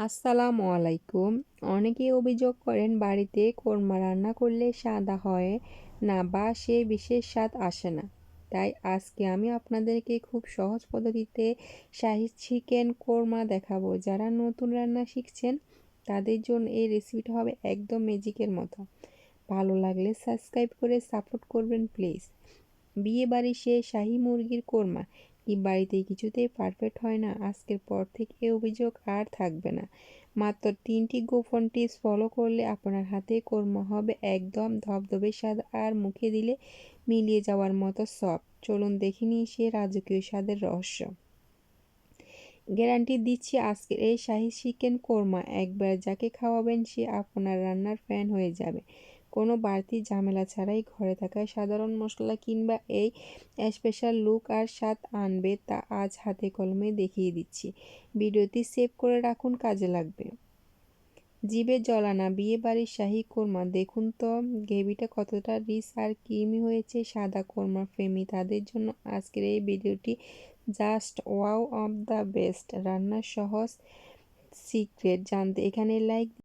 আসসালামু আলাইকুম। অনেকেই অভিযোগ করেন বাড়িতে কোরমা রান্না করলে স্বাদ হয় না বা সে বিশেষ স্বাদ আসে না। তাই আজকে আমি আপনাদেরকে খুব সহজ পদ্ধতিতে শাহী চিকেন কোরমা দেখাবো। যারা নতুন রান্না শিখছেন তাদের জন্য এই রেসিপিটা হবে একদম ম্যাজিকের মতো। ভালো লাগলে সাবস্ক্রাইব করে সাপোর্ট করবেন প্লিজ। বিয়ে বাড়ি সে শাহী মুরগির কোরমা কি বাড়িতে কিছুতেই পারফেক্ট হয় না? আজকের পর থেকে এ অভিযোগ আর থাকবে না। মাত্র ৩টি গোপন টিপস ফলো করলে আপনার হাতে কোরমা হবে একদম ধবধবে স্বাদ আর মুখে দিলে মিলিয়ে যাওয়ার মতো সফট। চলুন দেখে নিই সে রাজকীয় স্বাদের রহস্য। গ্যারান্টি দিচ্ছি আজকের এই শাহী চিকেন কোরমা একবার যাকে খাওয়াবেন সে আপনার রান্নার ফ্যান হয়ে যাবে। কোনো বাড়তি ঝামেলা ছাড়াই ঘরে থাকা সাধারণ মশলা কিংবা এই স্পেশাল লুক আর স্বাদ আনবে তা আজ হাতে কলমে দেখিয়ে দিচ্ছি। ভিডিওটি সেভ করে রাখুন, কাজে লাগবে। জিভে জল আনা বিয়েবাড়ির শাহী কোরমা দেখুন তো গ্রেভিটা কতটা রিচ আর ক্রিমি হয়েছে। সাদা কোরমা প্রেমী তাদের জন্য আজকের এই ভিডিওটি just wow of the best. রান্নার সহজ সিক্রেট জানতে এখানে লাইক